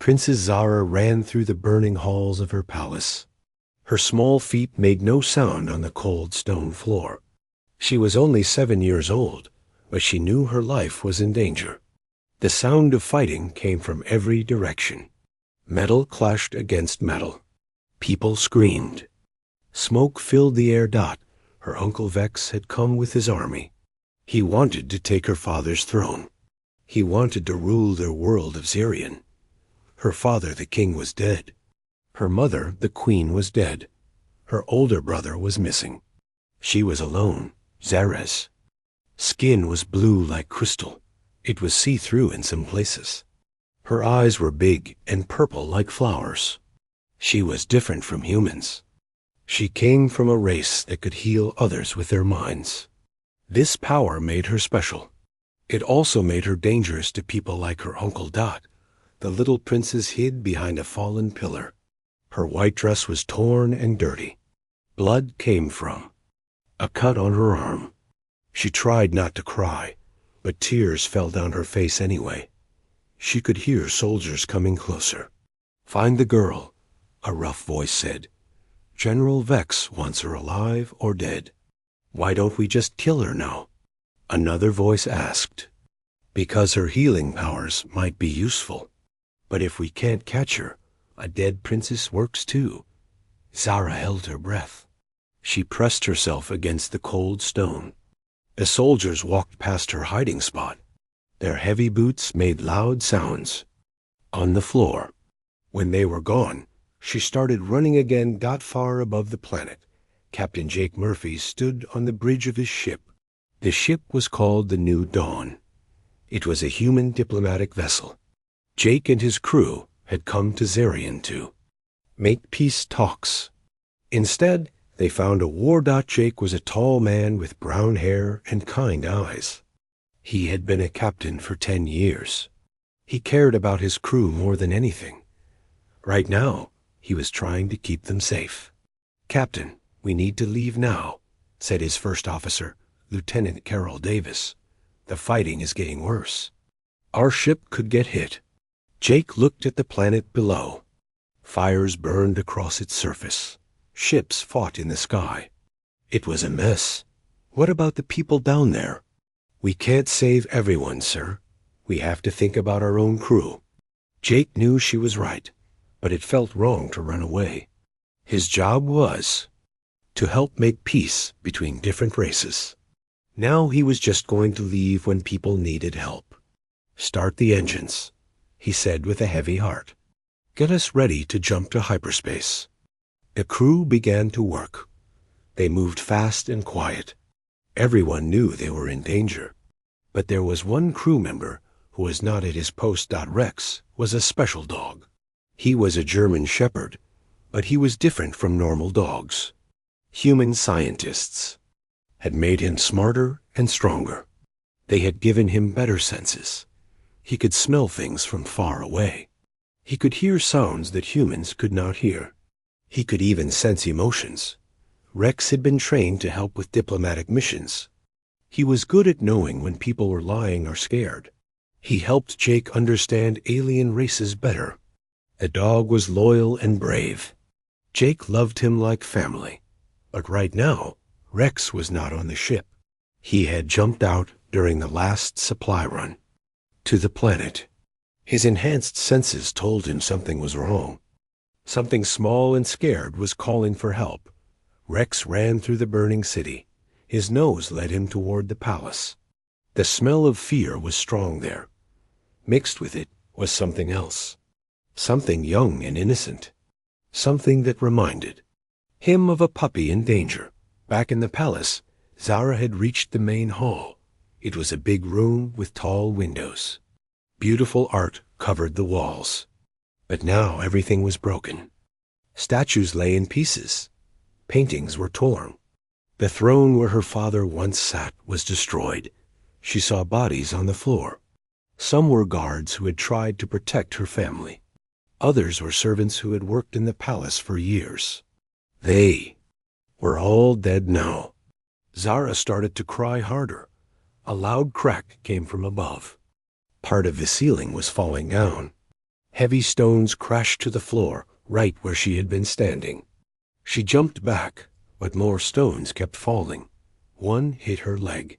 Princess Zara ran through the burning halls of her palace. Her small feet made no sound on the cold stone floor. She was only 7 years old, but she knew her life was in danger. The sound of fighting came from every direction. Metal clashed against metal. People screamed. Smoke filled the air. Her Uncle Vex had come with his army. He wanted to take her father's throne. He wanted to rule their world of Zirion. Her father, the king, was dead. Her mother, the queen, was dead. Her older brother was missing. She was alone, Zares. Skin was blue like crystal. It was see-through in some places. Her eyes were big and purple like flowers. She was different from humans. She came from a race that could heal others with their minds. This power made her special. It also made her dangerous to people like her Uncle Dot. The little princess hid behind a fallen pillar. Her white dress was torn and dirty. Blood came from a cut on her arm. She tried not to cry, but tears fell down her face anyway. She could hear soldiers coming closer. "Find the girl," a rough voice said. "General Vex wants her alive or dead." "Why don't we just kill her now?" Another voice asked. "Because her healing powers might be useful. But if we can't catch her, a dead princess works too." Zara held her breath. She pressed herself against the cold stone. The soldiers walked past her hiding spot. Their heavy boots made loud sounds. On the floor. When they were gone, she started running again. Far above the planet, Captain Jake Murphy stood on the bridge of his ship. The ship was called the New Dawn. It was a human diplomatic vessel. Jake and his crew had come to Zirion to make peace talks. Instead, they found a war. Jake was a tall man with brown hair and kind eyes. He had been a captain for 10 years. He cared about his crew more than anything. Right now, he was trying to keep them safe. "Captain, we need to leave now," said his first officer, Lieutenant Carroll Davis. "The fighting is getting worse. Our ship could get hit." Jake looked at the planet below. Fires burned across its surface. Ships fought in the sky. It was a mess. "What about the people down there?" "We can't save everyone, sir. We have to think about our own crew." Jake knew she was right, but it felt wrong to run away. His job was to help make peace between different races. Now he was just going to leave when people needed help. "Start the engines," he said with a heavy heart. "Get us ready to jump to hyperspace." The crew began to work. They moved fast and quiet. Everyone knew they were in danger. But there was one crew member who was not at his post. Rex was a special dog. He was a German shepherd, but he was different from normal dogs. Human scientists had made him smarter and stronger. They had given him better senses. He could smell things from far away. He could hear sounds that humans could not hear. He could even sense emotions. Rex had been trained to help with diplomatic missions. He was good at knowing when people were lying or scared. He helped Jake understand alien races better. The dog was loyal and brave. Jake loved him like family. But right now, Rex was not on the ship. He had jumped out during the last supply run to the planet. His enhanced senses told him something was wrong. Something small and scared was calling for help. Rex ran through the burning city. His nose led him toward the palace. The smell of fear was strong there. Mixed with it was something else. Something young and innocent. Something that reminded him of a puppy in danger. Back in the palace, Zara had reached the main hall. It was a big room with tall windows. Beautiful art covered the walls. But now everything was broken. Statues lay in pieces. Paintings were torn. The throne where her father once sat was destroyed. She saw bodies on the floor. Some were guards who had tried to protect her family. Others were servants who had worked in the palace for years. They were all dead now. Zara started to cry harder. A loud crack came from above. Part of the ceiling was falling down. Heavy stones crashed to the floor right where she had been standing. She jumped back, but more stones kept falling. One hit her leg.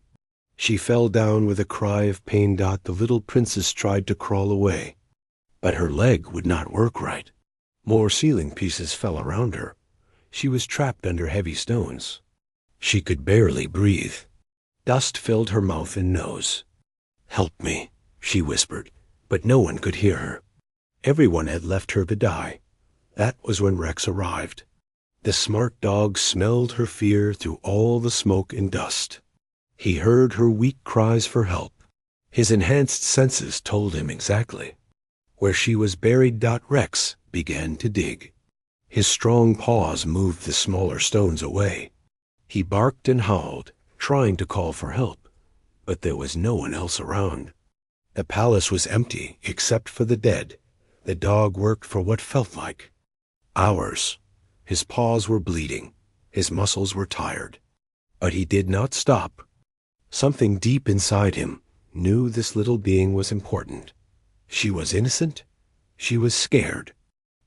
She fell down with a cry of pain. The little princess tried to crawl away, but her leg would not work right. More ceiling pieces fell around her. She was trapped under heavy stones. She could barely breathe. Dust filled her mouth and nose. "Help me," she whispered, but no one could hear her. Everyone had left her to die. That was when Rex arrived. The smart dog smelled her fear through all the smoke and dust. He heard her weak cries for help. His enhanced senses told him exactly where she was buried. Rex began to dig. His strong paws moved the smaller stones away. He barked and howled, trying to call for help, but there was no one else around. The palace was empty except for the dead. The dog worked for what felt like hours. His paws were bleeding. His muscles were tired. But he did not stop. Something deep inside him knew this little being was important. She was innocent. She was scared.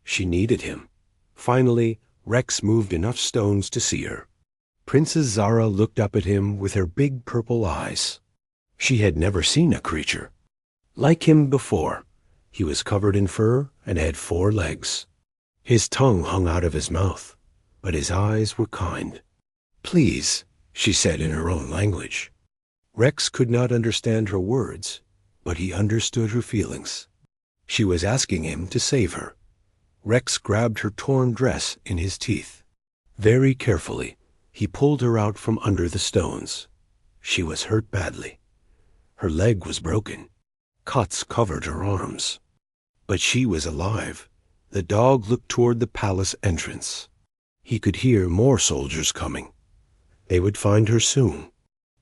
She needed him. Finally, Rex moved enough stones to see her. Princess Zara looked up at him with her big purple eyes. She had never seen a creature like him before. He was covered in fur and had 4 legs. His tongue hung out of his mouth, but his eyes were kind. "Please," she said in her own language. Rex could not understand her words, but he understood her feelings. She was asking him to save her. Rex grabbed her torn dress in his teeth. Very carefully, he pulled her out from under the stones. She was hurt badly. Her leg was broken. Cuts covered her arms. But she was alive. The dog looked toward the palace entrance. He could hear more soldiers coming. They would find her soon.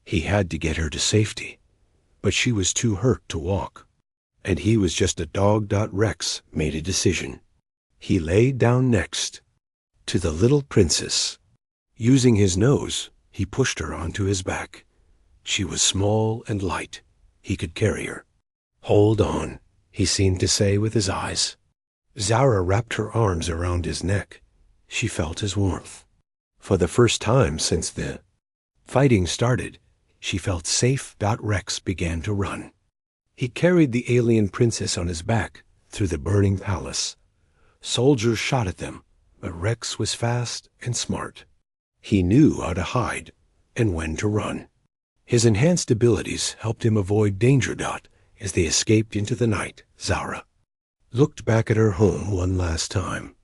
He had to get her to safety, but she was too hurt to walk. And he was just a dog. Rex made a decision. He lay down next to the little princess. Using his nose, he pushed her onto his back. She was small and light. He could carry her. "Hold on," he seemed to say with his eyes. Zara wrapped her arms around his neck. She felt his warmth. For the first time since the fighting started, she felt safe. Rex began to run. He carried the alien princess on his back through the burning palace. Soldiers shot at them, but Rex was fast and smart. He knew how to hide and when to run. His enhanced abilities helped him avoid danger. As they escaped into the night, Zara looked back at her home one last time.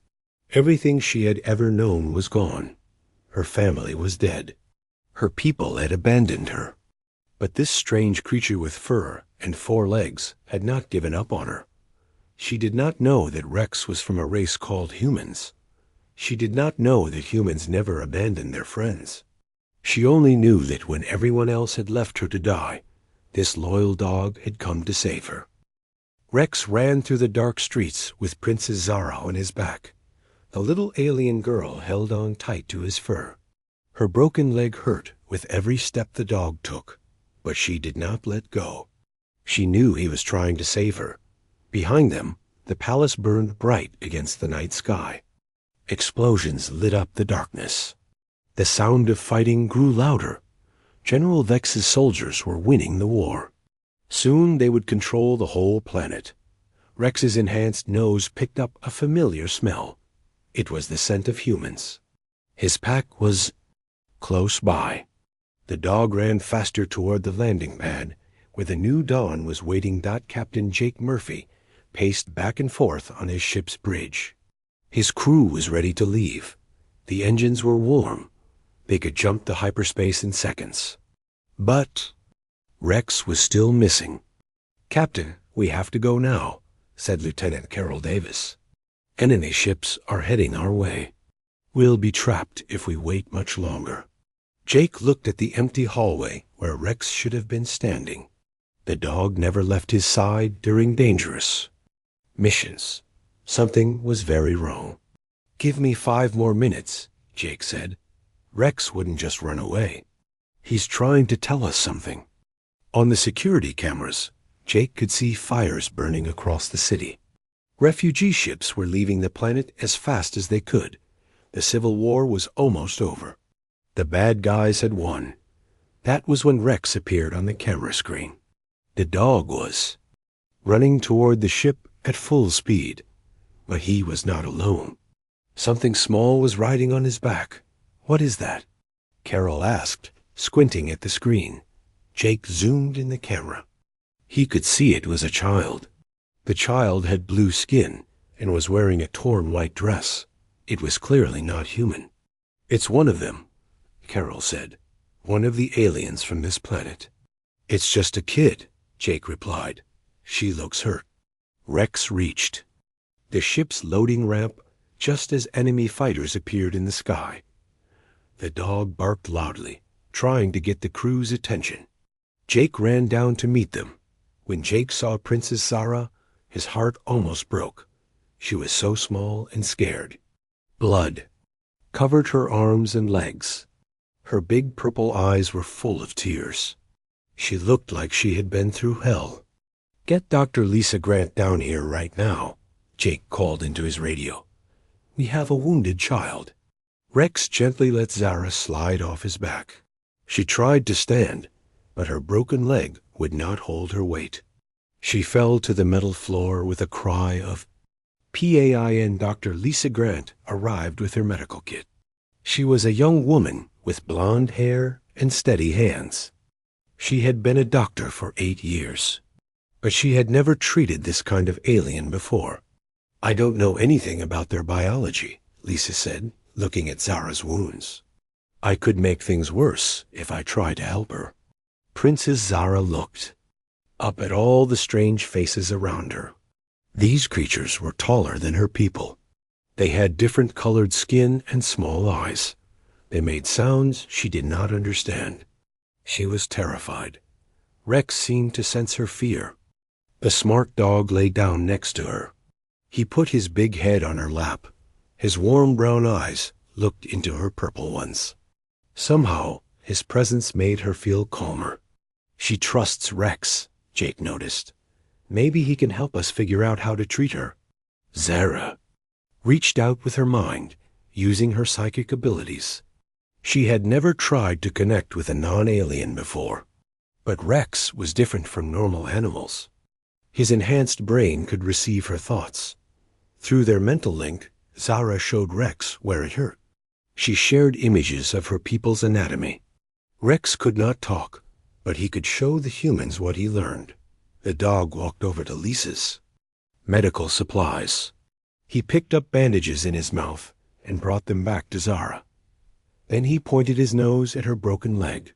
Everything she had ever known was gone. Her family was dead. Her people had abandoned her. But this strange creature with fur and 4 legs had not given up on her. She did not know that Rex was from a race called humans. She did not know that humans never abandoned their friends. She only knew that when everyone else had left her to die, this loyal dog had come to save her. Rex ran through the dark streets with Princess Zara on his back. The little alien girl held on tight to his fur. Her broken leg hurt with every step the dog took, but she did not let go. She knew he was trying to save her. Behind them, the palace burned bright against the night sky. Explosions lit up the darkness. The sound of fighting grew louder. General Vex's soldiers were winning the war. Soon they would control the whole planet. Rex's enhanced nose picked up a familiar smell. It was the scent of humans. His pack was close by. The dog ran faster toward the landing pad, where the new dawn was waiting. Captain Jake Murphy paced back and forth on his ship's bridge. His crew was ready to leave. The engines were warm. They could jump to hyperspace in seconds. But Rex was still missing. "Captain, we have to go now," said Lieutenant Carroll Davis. "Enemy ships are heading our way. We'll be trapped if we wait much longer." Jake looked at the empty hallway where Rex should have been standing. The dog never left his side during dangerous missions. Something was very wrong. "Give me 5 more minutes," Jake said. "Rex wouldn't just run away. He's trying to tell us something." On the security cameras, Jake could see fires burning across the city. Refugee ships were leaving the planet as fast as they could. The Civil War was almost over. The bad guys had won. That was when Rex appeared on the camera screen. The dog was running toward the ship at full speed, but he was not alone. Something small was riding on his back. "What is that?" Carol asked, squinting at the screen. Jake zoomed in the camera. He could see it was a child. The child had blue skin and was wearing a torn white dress. It was clearly not human. "It's one of them," Carol said. "One of the aliens from this planet." "It's just a kid," Jake replied. "She looks hurt." Rex reached the ship's loading ramp just as enemy fighters appeared in the sky. The dog barked loudly, trying to get the crew's attention. Jake ran down to meet them. When Jake saw Princess Zara, his heart almost broke. She was so small and scared. Blood covered her arms and legs. Her big purple eyes were full of tears. She looked like she had been through hell. "Get Dr. Lisa Grant down here right now," Jake called into his radio. "We have a wounded child." Rex gently let Zara slide off his back. She tried to stand, but her broken leg would not hold her weight. She fell to the metal floor with a cry of pain. Dr. Lisa Grant arrived with her medical kit. She was a young woman with blonde hair and steady hands. She had been a doctor for 8 years, but she had never treated this kind of alien before. "I don't know anything about their biology," Lisa said, looking at Zara's wounds. "I could make things worse if I tried to help her." Princess Zara looked up at all the strange faces around her. These creatures were taller than her people. They had different colored skin and small eyes. They made sounds she did not understand. She was terrified. Rex seemed to sense her fear. The smart dog lay down next to her. He put his big head on her lap. His warm brown eyes looked into her purple ones. Somehow, his presence made her feel calmer. "She trusts Rex," Jake noticed. "Maybe he can help us figure out how to treat her." Zara reached out with her mind, using her psychic abilities. She had never tried to connect with a non-alien before. But Rex was different from normal animals. His enhanced brain could receive her thoughts. Through their mental link, Zara showed Rex where it hurt. She shared images of her people's anatomy. Rex could not talk, but he could show the humans what he learned. The dog walked over to Lisa's medical supplies. He picked up bandages in his mouth and brought them back to Zara. Then he pointed his nose at her broken leg.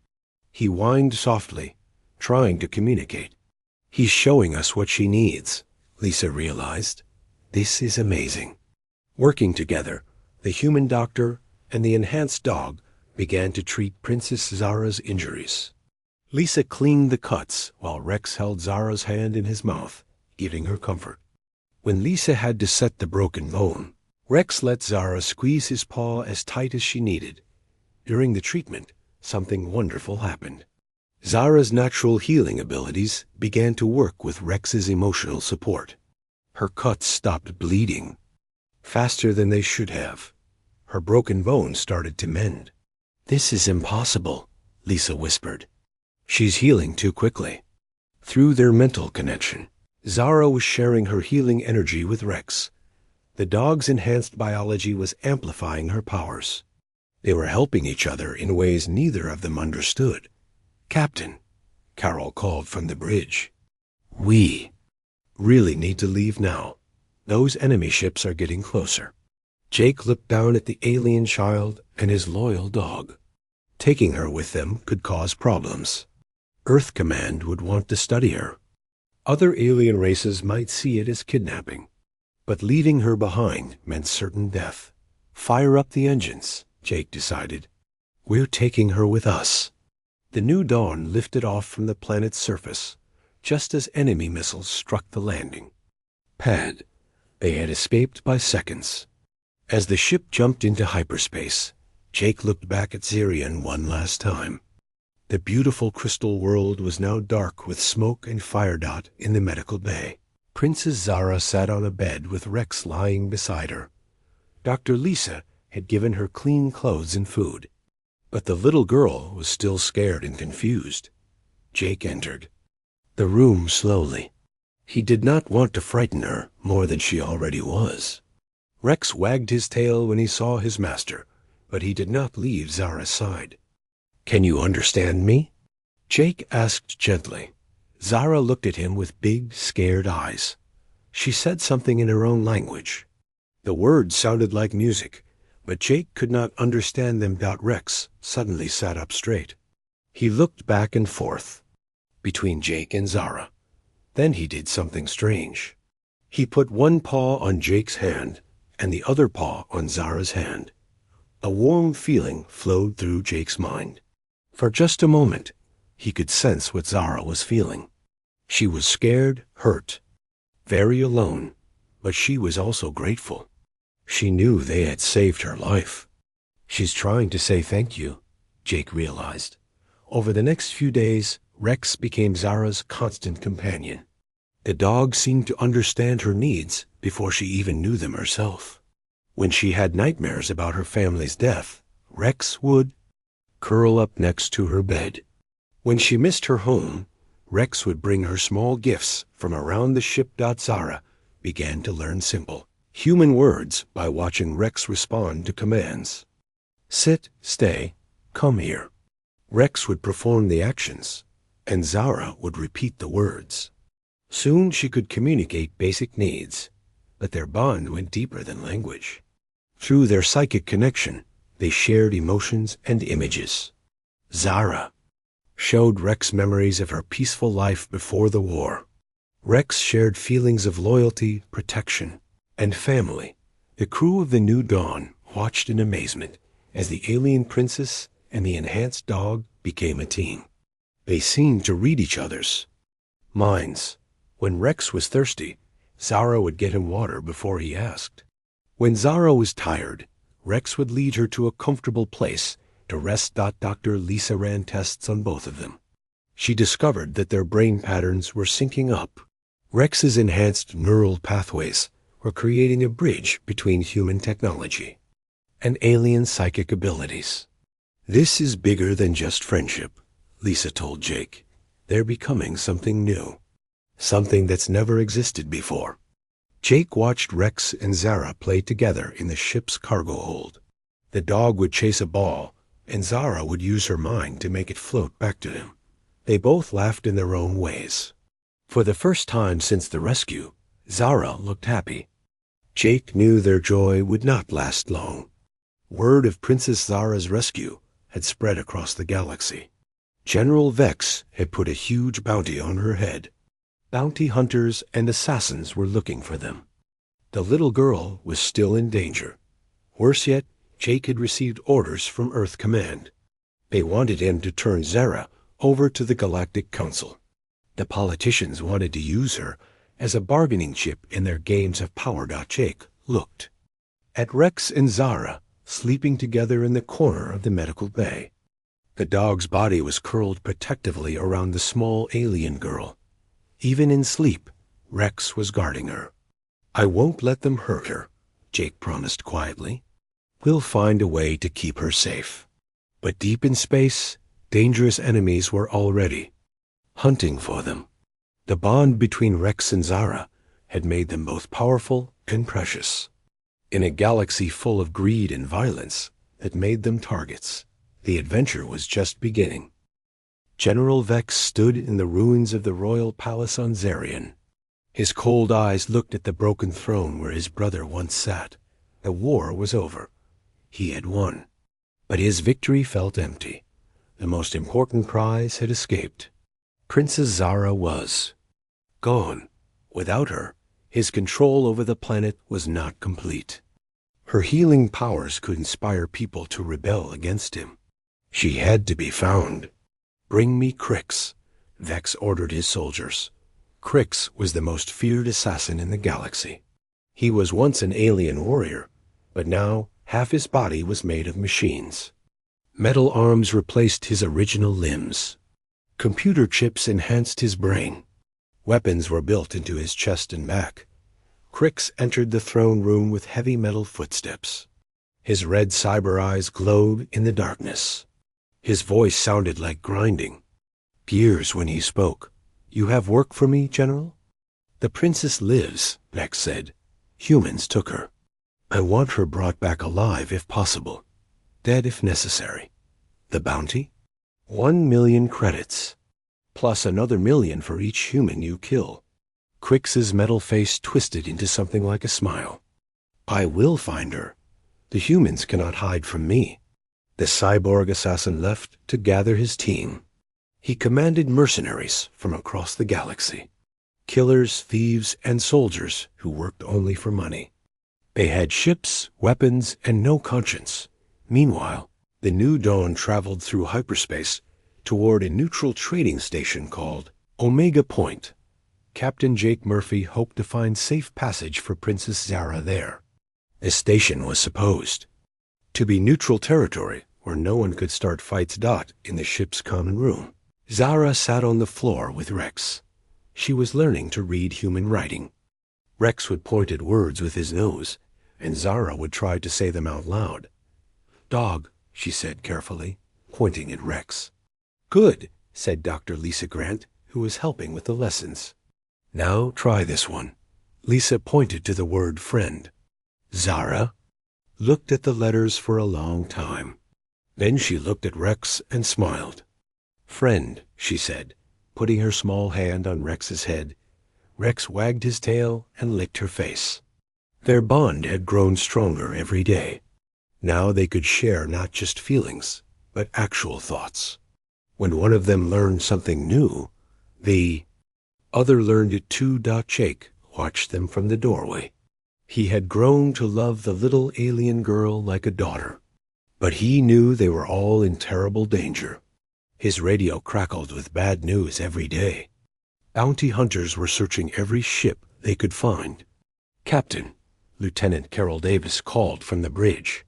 He whined softly, trying to communicate. "He's showing us what she needs," Lisa realized. "This is amazing." Working together, the human doctor and the enhanced dog began to treat Princess Zara's injuries. Lisa cleaned the cuts while Rex held Zara's hand in his mouth, giving her comfort. When Lisa had to set the broken bone, Rex let Zara squeeze his paw as tight as she needed. During the treatment, something wonderful happened. Zara's natural healing abilities began to work with Rex's emotional support. Her cuts stopped bleeding faster than they should have. Her broken bones started to mend. "This is impossible," Lisa whispered. "She's healing too quickly." Through their mental connection, Zara was sharing her healing energy with Rex. The dog's enhanced biology was amplifying her powers. They were helping each other in ways neither of them understood. "Captain," Carol called from the bridge. "We really need to leave now. Those enemy ships are getting closer." Jake looked down at the alien child and his loyal dog. Taking her with them could cause problems. Earth Command would want to study her. Other alien races might see it as kidnapping. But leaving her behind meant certain death. "Fire up the engines," Jake decided. "We're taking her with us." The new dawn lifted off from the planet's surface, just as enemy missiles struck the landing pad. They had escaped by seconds. As the ship jumped into hyperspace, Jake looked back at Zirian one last time. The beautiful crystal world was now dark with smoke and fire dot in the medical bay. Princess Zara sat on a bed with Rex lying beside her. Dr. Lisa had given her clean clothes and food, but the little girl was still scared and confused. Jake entered the room slowly. He did not want to frighten her more than she already was. Rex wagged his tail when he saw his master, but he did not leave Zara's side. "Can you understand me?" Jake asked gently. Zara looked at him with big, scared eyes. She said something in her own language. The words sounded like music, but Jake could not understand them. Rex suddenly sat up straight. He looked back and forth between Jake and Zara. Then he did something strange. He put one paw on Jake's hand and the other paw on Zara's hand. A warm feeling flowed through Jake's mind. For just a moment, he could sense what Zara was feeling. She was scared, hurt, very alone, but she was also grateful. She knew they had saved her life. "She's trying to say thank you," Jake realized. Over the next few days, Rex became Zara's constant companion. The dog seemed to understand her needs before she even knew them herself. When she had nightmares about her family's death, Rex would curl up next to her bed. When she missed her home, Rex would bring her small gifts from around the ship. Zara began to learn simple human words by watching Rex respond to commands. "Sit, stay, come here." Rex would perform the actions, and Zara would repeat the words. Soon she could communicate basic needs, but their bond went deeper than language. Through their psychic connection, they shared emotions and images. Zara showed Rex memories of her peaceful life before the war. Rex shared feelings of loyalty, protection, and family. The crew of the New Dawn watched in amazement as the alien princess and the enhanced dog became a team. They seemed to read each other's minds. When Rex was thirsty, Zara would get him water before he asked. When Zara was tired, Rex would lead her to a comfortable place to rest. Dr. Lisa ran tests on both of them. She discovered that their brain patterns were syncing up. Rex's enhanced neural pathways were creating a bridge between human technology and alien psychic abilities. "This is bigger than just friendship," Lisa told Jake. "They're becoming something new, something that's never existed before." Jake watched Rex and Zara play together in the ship's cargo hold. The dog would chase a ball, and Zara would use her mind to make it float back to him. They both laughed in their own ways. For the first time since the rescue, Zara looked happy. Jake knew their joy would not last long. Word of Princess Zara's rescue had spread across the galaxy. General Vex had put a huge bounty on her head. Bounty hunters and assassins were looking for them. The little girl was still in danger. Worse yet, Jake had received orders from Earth Command. They wanted him to turn Zara over to the Galactic Council. The politicians wanted to use her as a bargaining chip in their games of power. Jake looked at Rex and Zara sleeping together in the corner of the medical bay. The dog's body was curled protectively around the small alien girl. Even in sleep, Rex was guarding her. "I won't let them hurt her," Jake promised quietly. "We'll find a way to keep her safe." But deep in space, dangerous enemies were already hunting for them. The bond between Rex and Zara had made them both powerful and precious. In a galaxy full of greed and violence that made them targets, the adventure was just beginning. General Vex stood in the ruins of the royal palace on Zarian. His cold eyes looked at the broken throne where his brother once sat. The war was over. He had won. But his victory felt empty. The most important prize had escaped. Princess Zara was gone. Without her, his control over the planet was not complete. Her healing powers could inspire people to rebel against him. She had to be found. "Bring me Crix," Vex ordered his soldiers. Crix was the most feared assassin in the galaxy. He was once an alien warrior, but now half his body was made of machines. Metal arms replaced his original limbs. Computer chips enhanced his brain. Weapons were built into his chest and back. Crix entered the throne room with heavy metal footsteps. His red cyber eyes glowed in the darkness. His voice sounded like grinding. Gears when he spoke. "You have work for me, General?" "The princess lives," Rex said. "Humans took her. I want her brought back alive if possible. Dead if necessary." "The bounty?" 1,000,000 credits. Plus another 1,000,000 for each human you kill. Crix's metal face twisted into something like a smile. "I will find her. The humans cannot hide from me." The cyborg assassin left to gather his team. He commanded mercenaries from across the galaxy. Killers, thieves, and soldiers who worked only for money. They had ships, weapons, and no conscience. Meanwhile, the New Dawn traveled through hyperspace toward a neutral trading station called Omega Point. Captain Jake Murphy hoped to find safe passage for Princess Zara there. The station was supposed to be neutral territory where no one could start fights. In the ship's common room, Zara sat on the floor with Rex. She was learning to read human writing. Rex would point at words with his nose, and Zara would try to say them out loud. "Dog," she said carefully, pointing at Rex. "Good," said Dr. Lisa Grant, who was helping with the lessons. "Now try this one." Lisa pointed to the word friend. Zara looked at the letters for a long time. Then she looked at Rex and smiled. "Friend," she said, putting her small hand on Rex's head. Rex wagged his tail and licked her face. Their bond had grown stronger every day. Now they could share not just feelings, but actual thoughts. When one of them learned something new, the other learned it too. Jake watched them from the doorway. He had grown to love the little alien girl like a daughter. But he knew they were all in terrible danger. His radio crackled with bad news every day. Bounty hunters were searching every ship they could find. "Captain," Lieutenant Carol Davis called from the bridge.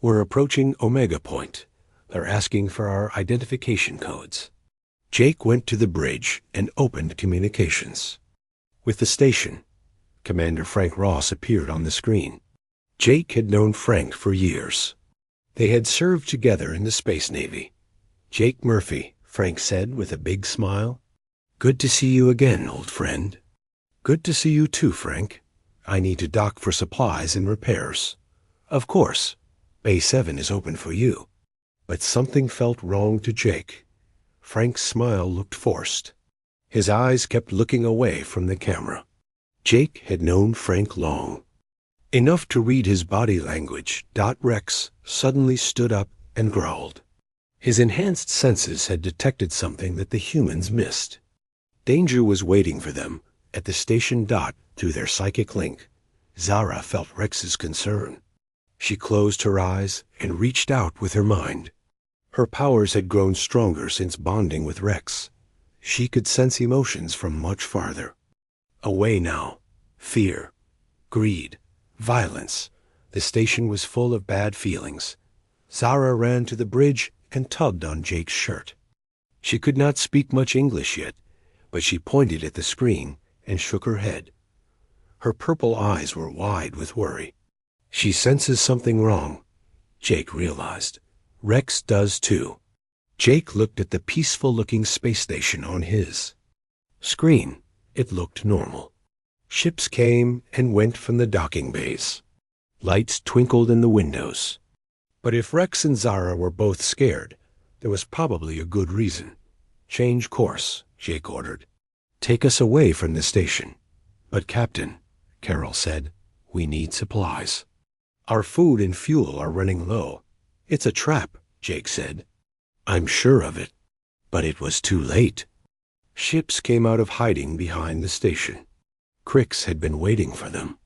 "We're approaching Omega Point. They're asking for our identification codes." Jake went to the bridge and opened communications. With the station, Commander Frank Ross appeared on the screen. Jake had known Frank for years. They had served together in the Space Navy. "Jake Murphy," Frank said with a big smile. "Good to see you again, old friend." "Good to see you too, Frank. I need to dock for supplies and repairs." "Of course. Bay 7 is open for you." But something felt wrong to Jake. Frank's smile looked forced. His eyes kept looking away from the camera. Jake had known Frank long. Enough to read his body language. Rex suddenly stood up and growled. His enhanced senses had detected something that the humans missed. Danger was waiting for them at the station. Through their psychic link, Zara felt Rex's concern. She closed her eyes and reached out with her mind. Her powers had grown stronger since bonding with Rex. She could sense emotions from much farther. Away now. Fear, greed, violence. The station was full of bad feelings. Zara ran to the bridge and tugged on Jake's shirt. She could not speak much English yet, but she pointed at the screen and shook her head. Her purple eyes were wide with worry. "She senses something wrong," Jake realized. "Rex does too." Jake looked at the peaceful-looking space station on his screen. It looked normal. Ships came and went from the docking bays. Lights twinkled in the windows. But if Rex and Zara were both scared, there was probably a good reason. "Change course," Jake ordered. "Take us away from the station." "But Captain," Carol said, "we need supplies. Our food and fuel are running low." "It's a trap," Jake said. "I'm sure of it." But it was too late. Ships came out of hiding behind the station. Crix had been waiting for them.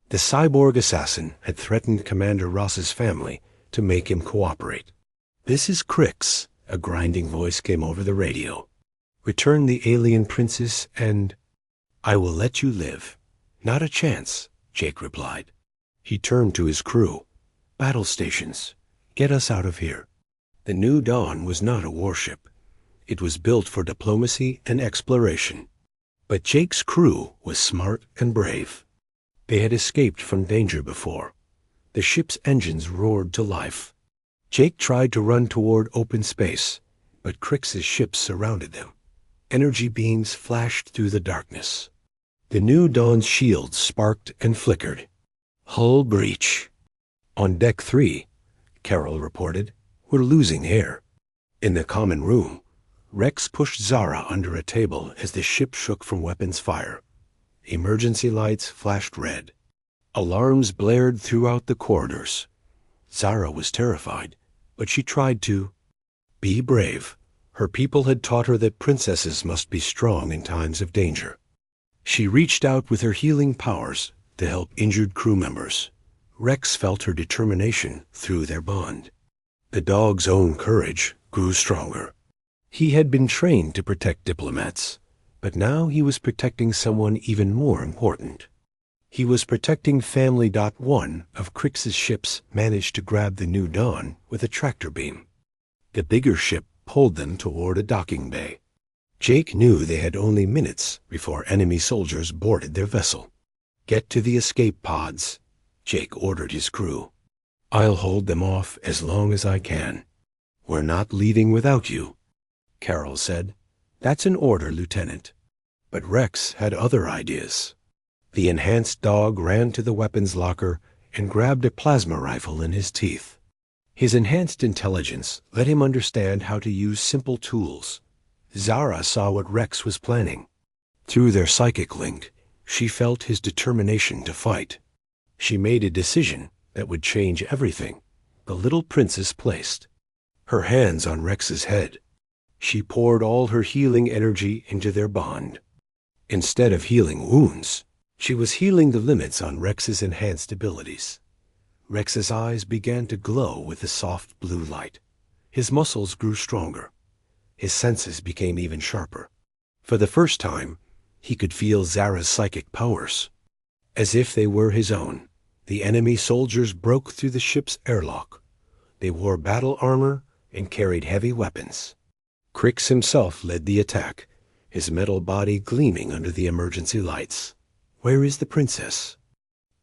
The cyborg assassin had threatened Commander Ross's family to make him cooperate. "This is Crix," a grinding voice came over the radio. "Return the alien princess and I will let you live." "Not a chance," Jake replied. He turned to his crew. "Battle stations. Get us out of here." The New Dawn was not a warship. It was built for diplomacy and exploration. But Jake's crew was smart and brave. They had escaped from danger before. The ship's engines roared to life. Jake tried to run toward open space, but Crix's ship surrounded them. Energy beams flashed through the darkness. The New Dawn's shields sparked and flickered. Hull breach. On Deck 3, Carol reported, we're losing air. In the common room, Rex pushed Zara under a table as the ship shook from weapons fire. Emergency lights flashed red. Alarms blared throughout the corridors. Zara was terrified, but she tried to be brave. Her people had taught her that princesses must be strong in times of danger. She reached out with her healing powers to help injured crew members. Rex felt her determination through their bond. The dog's own courage grew stronger. He had been trained to protect diplomats, but now he was protecting someone even more important. He was protecting Family. One of Crix's ships managed to grab the New Dawn with a tractor beam. The bigger ship pulled them toward a docking bay. Jake knew they had only minutes before enemy soldiers boarded their vessel. Get to the escape pods, Jake ordered his crew. I'll hold them off as long as I can. We're not leaving without you, Carol said. That's an order, Lieutenant. But Rex had other ideas. The enhanced dog ran to the weapons locker and grabbed a plasma rifle in his teeth. His enhanced intelligence let him understand how to use simple tools. Zara saw what Rex was planning. Through their psychic link, she felt his determination to fight. She made a decision that would change everything. The little princess placed her hands on Rex's head. She poured all her healing energy into their bond. Instead of healing wounds, she was healing the limits on Rex's enhanced abilities. Rex's eyes began to glow with the soft blue light. His muscles grew stronger. His senses became even sharper. For the first time, he could feel Zara's psychic powers. As if they were his own, the enemy soldiers broke through the ship's airlock. They wore battle armor and carried heavy weapons. Crix himself led the attack, his metal body gleaming under the emergency lights. Where is the princess?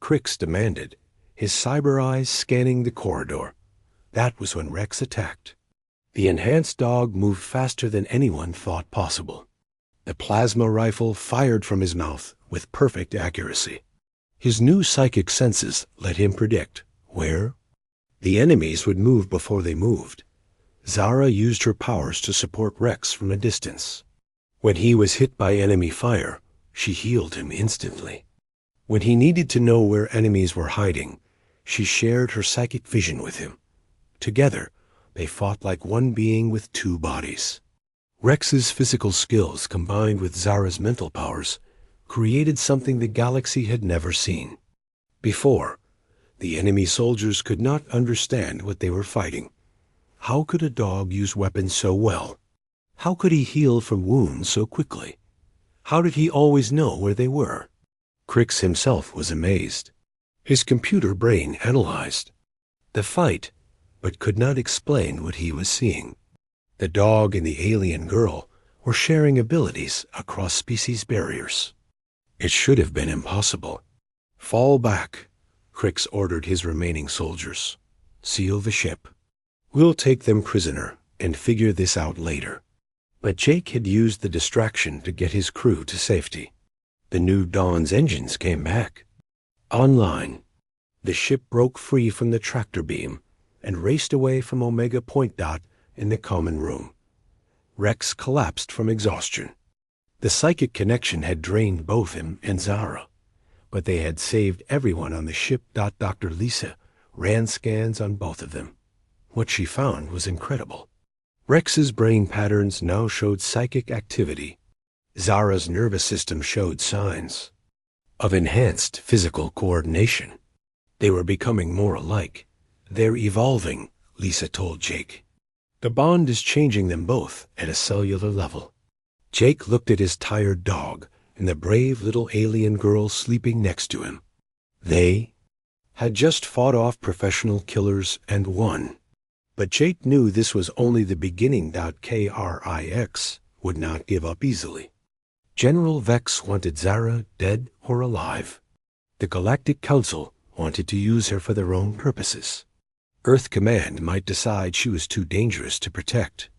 Crix demanded, his cyber eyes scanning the corridor. That was when Rex attacked. The enhanced dog moved faster than anyone thought possible. The plasma rifle fired from his mouth with perfect accuracy. His new psychic senses let him predict where the enemies would move before they moved. Zara used her powers to support Rex from a distance. When he was hit by enemy fire, she healed him instantly. When he needed to know where enemies were hiding, she shared her psychic vision with him. Together, they fought like one being with two bodies. Rex's physical skills combined with Zara's mental powers created something the galaxy had never seen. Before, the enemy soldiers could not understand what they were fighting. How could a dog use weapons so well? How could he heal from wounds so quickly? How did he always know where they were? Crix himself was amazed. His computer brain analyzed the fight, but could not explain what he was seeing. The dog and the alien girl were sharing abilities across species barriers. It should have been impossible. Fall back, Crix ordered his remaining soldiers. Seal the ship. We'll take them prisoner and figure this out later. But Jake had used the distraction to get his crew to safety. The New Dawn's engines came back. Online, the ship broke free from the tractor beam and raced away from Omega Point Dot in the common room. Rex collapsed from exhaustion. The psychic connection had drained both him and Zara, but they had saved everyone on the ship. Dr. Lisa ran scans on both of them. What she found was incredible. Rex's brain patterns now showed psychic activity. Zara's nervous system showed signs of enhanced physical coordination. They were becoming more alike. They're evolving, Lisa told Jake. The bond is changing them both at a cellular level. Jake looked at his tired dog and the brave little alien girl sleeping next to him. They had just fought off professional killers and won. But Jake knew this was only the beginning. Krix would not give up easily. General Vex wanted Zara dead or alive. The Galactic Council wanted to use her for their own purposes. Earth Command might decide she was too dangerous to protect.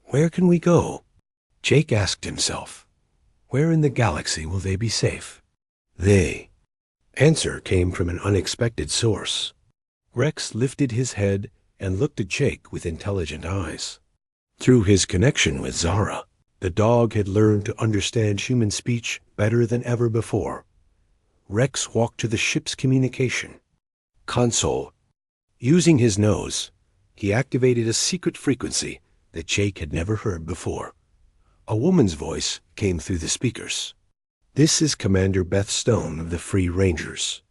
Where can we go? Jake asked himself. Where in the galaxy will they be safe? They. Answer came from an unexpected source. Rex lifted his head and looked at Jake with intelligent eyes. Through his connection with Zara, the dog had learned to understand human speech better than ever before. Rex walked to the ship's communication console. Using his nose, he activated a secret frequency that Jake had never heard before. A woman's voice came through the speakers. This is Commander Beth Stone of the Free Rangers.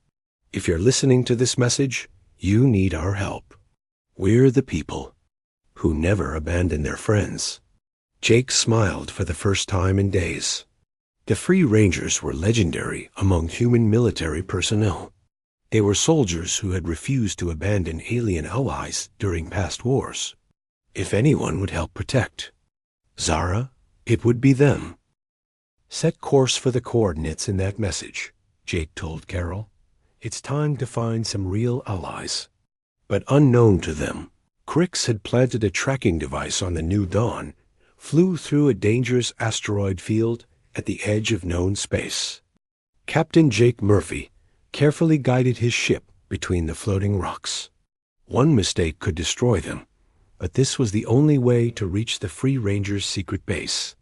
If you're listening to this message, you need our help. We're the people who never abandon their friends. Jake smiled for the first time in days. The Free Rangers were legendary among human military personnel. They were soldiers who had refused to abandon alien allies during past wars. If anyone would help protect Zara, it would be them. Set course for the coordinates in that message, Jake told Carol. It's time to find some real allies. But unknown to them, Crix had planted a tracking device on the New Dawn, flew through a dangerous asteroid field at the edge of known space. Captain Jake Murphy carefully guided his ship between the floating rocks. One mistake could destroy them, but this was the only way to reach the Free Rangers' secret base.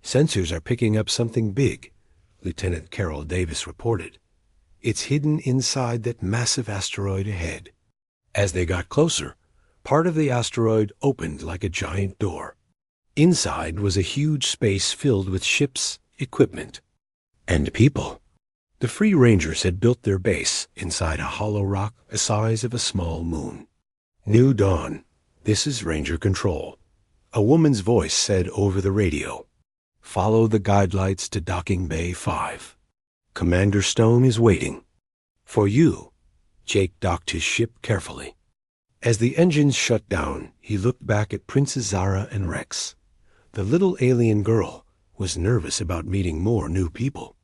Sensors are picking up something big, Lieutenant Carol Davis reported. It's hidden inside that massive asteroid ahead. As they got closer, part of the asteroid opened like a giant door. Inside was a huge space filled with ships, equipment, and people. The Free Rangers had built their base inside a hollow rock the size of a small moon. New Dawn, this is Ranger Control. A woman's voice said over the radio. Follow the guidelights to Docking Bay 5. Commander Stone is waiting. For you. Jake docked his ship carefully. As the engines shut down, he looked back at Princess Zara and Rex. The little alien girl was nervous about meeting more new people.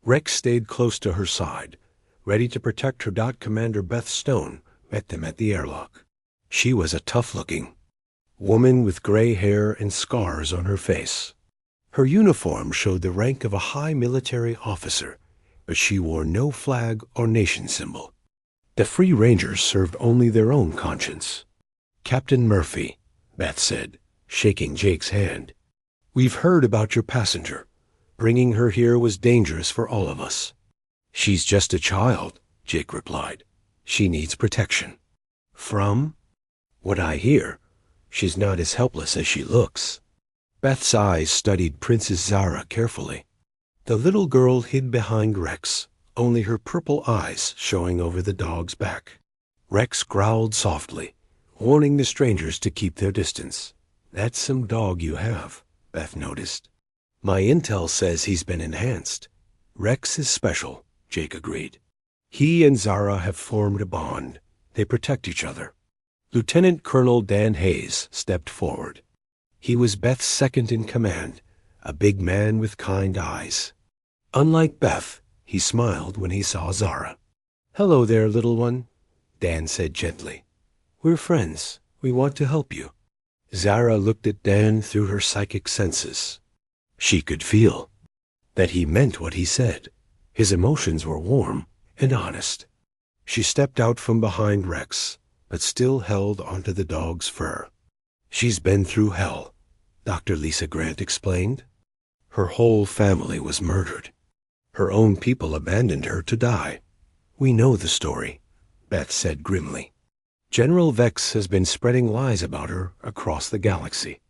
Rex stayed close to her side, ready to protect her. Commander Beth Stone met them at the airlock. She was a tough-looking woman with gray hair and scars on her face. Her uniform showed the rank of a high military officer, but she wore no flag or nation symbol. The Free Rangers served only their own conscience. Captain Murphy, Beth said, shaking Jake's hand. We've heard about your passenger. Bringing her here was dangerous for all of us. She's just a child, Jake replied. She needs protection. From? What I hear, she's not as helpless as she looks. Beth's eyes studied Princess Zara carefully. The little girl hid behind Rex, only her purple eyes showing over the dog's back. Rex growled softly, warning the strangers to keep their distance. That's some dog you have, Beth noticed. My intel says he's been enhanced. Rex is special, Jake agreed. He and Zara have formed a bond. They protect each other. Lieutenant Colonel Dan Hayes stepped forward. He was Beth's second in command, a big man with kind eyes. Unlike Beth, he smiled when he saw Zara. Hello there, little one, Dan said gently. We're friends. We want to help you. Zara looked at Dan through her psychic senses. She could feel that he meant what he said. His emotions were warm and honest. She stepped out from behind Rex, but still held onto the dog's fur. She's been through hell, Dr. Lisa Grant explained. Her whole family was murdered. Her own people abandoned her to die. We know the story, Beth said grimly. General Vex has been spreading lies about her across the galaxy.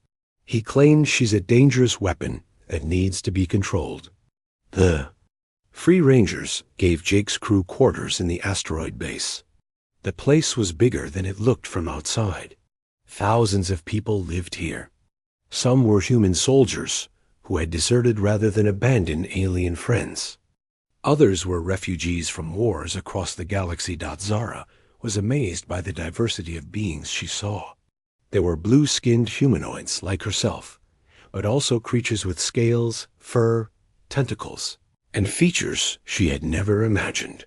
He claims she's a dangerous weapon that needs to be controlled. The Free Rangers gave Jake's crew quarters in the asteroid base. The place was bigger than it looked from outside. Thousands of people lived here. Some were human soldiers who had deserted rather than abandon alien friends. Others were refugees from wars across the galaxy. Zara was amazed by the diversity of beings she saw. There were blue-skinned humanoids like herself, but also creatures with scales, fur, tentacles, and features she had never imagined.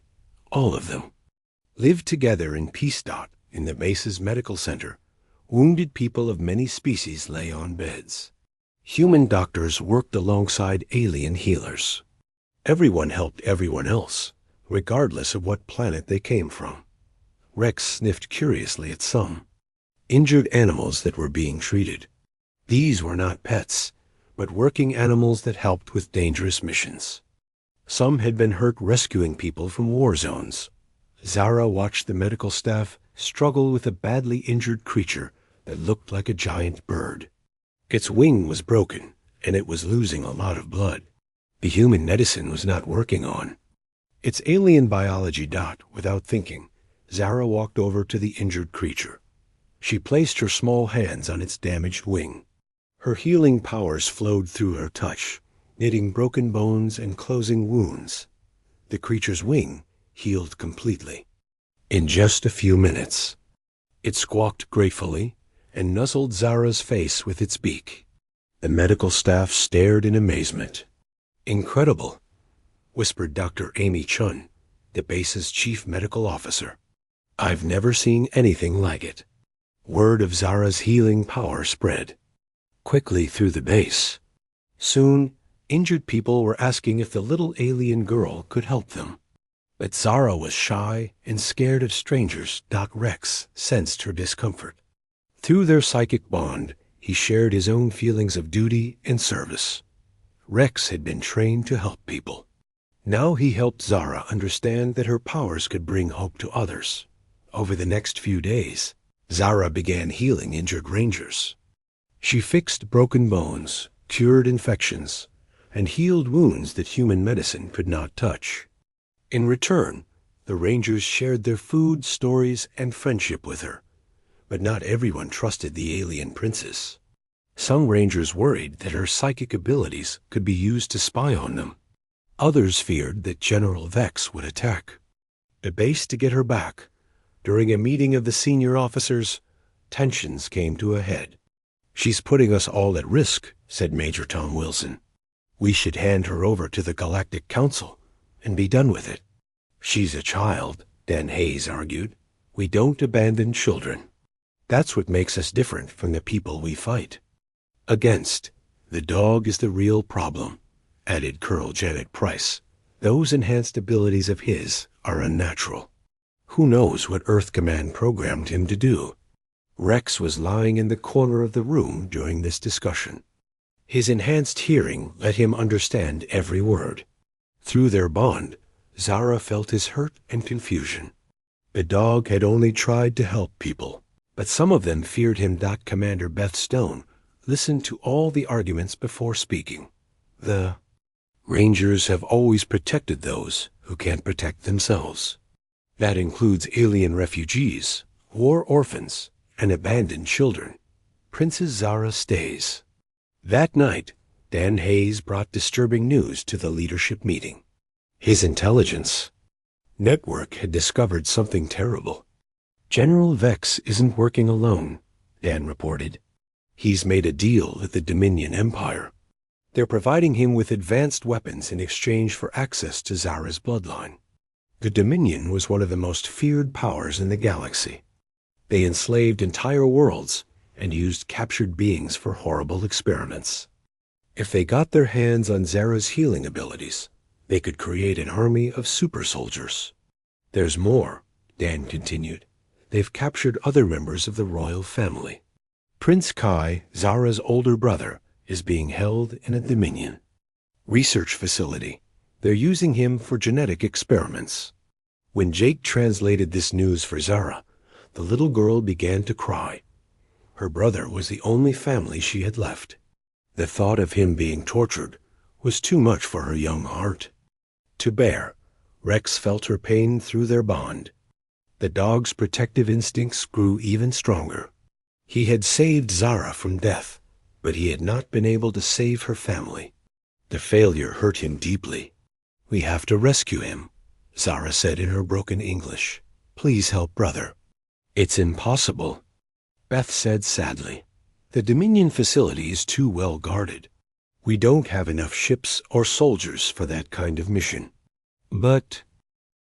All of them lived together in Peace Dot in the base's medical center. Wounded people of many species lay on beds. Human doctors worked alongside alien healers. Everyone helped everyone else, regardless of what planet they came from. Rex sniffed curiously at some injured animals that were being treated. These were not pets, but working animals that helped with dangerous missions. Some had been hurt rescuing people from war zones. Zara watched the medical staff struggle with a badly injured creature that looked like a giant bird. Its wing was broken, and it was losing a lot of blood. The human medicine was not working on its alien biology. Without thinking, Zara walked over to the injured creature. She placed her small hands on its damaged wing. Her healing powers flowed through her touch, knitting broken bones and closing wounds. The creature's wing healed completely. In just a few minutes, it squawked gratefully and nuzzled Zara's face with its beak. The medical staff stared in amazement. "Incredible," whispered Dr. Amy Chun, the base's chief medical officer. "I've never seen anything like it." Word of Zara's healing power spread quickly through the base. Soon, injured people were asking if the little alien girl could help them. But Zara was shy and scared of strangers. Rex sensed her discomfort. Through their psychic bond, he shared his own feelings of duty and service. Rex had been trained to help people. Now he helped Zara understand that her powers could bring hope to others. Over the next few days, Zara began healing injured rangers. She fixed broken bones, cured infections, and healed wounds that human medicine could not touch. In return, the rangers shared their food, stories, and friendship with her. But not everyone trusted the alien princess. Some rangers worried that her psychic abilities could be used to spy on them. Others feared that General Vex would attack the base to get her back. During a meeting of the senior officers, tensions came to a head. "She's putting us all at risk," said Major Tom Wilson. "We should hand her over to the Galactic Council and be done with it." "She's a child," Dan Hayes argued. "We don't abandon children. That's what makes us different from the people we fight against. The dog is the real problem," added Colonel Janet Price. "Those enhanced abilities of his are unnatural. Who knows what Earth Command programmed him to do?" Rex was lying in the corner of the room during this discussion. His enhanced hearing let him understand every word. Through their bond, Zara felt his hurt and confusion. The dog had only tried to help people, but some of them feared him. Commander Beth Stone listened to all the arguments before speaking. "The Rangers have always protected those who can't protect themselves. That includes alien refugees, war orphans, and abandoned children. Princess Zara stays." That night, Dan Hayes brought disturbing news to the leadership meeting. His intelligence network had discovered something terrible. "General Vex isn't working alone," Dan reported. "He's made a deal with the Dominion Empire. They're providing him with advanced weapons in exchange for access to Zara's bloodline." The Dominion was one of the most feared powers in the galaxy. They enslaved entire worlds and used captured beings for horrible experiments. If they got their hands on Zara's healing abilities, they could create an army of super soldiers. "There's more," Dan continued. "They've captured other members of the royal family. Prince Kai, Zara's older brother, is being held in a Dominion research facility. They're using him for genetic experiments." When Jake translated this news for Zara, the little girl began to cry. Her brother was the only family she had left. The thought of him being tortured was too much for her young heart to bear. Rex felt her pain through their bond. The dog's protective instincts grew even stronger. He had saved Zara from death, but he had not been able to save her family. The failure hurt him deeply. "We have to rescue him," Zara said in her broken English. "Please help brother." "It's impossible," Beth said sadly. "The Dominion facility is too well guarded. We don't have enough ships or soldiers for that kind of mission. But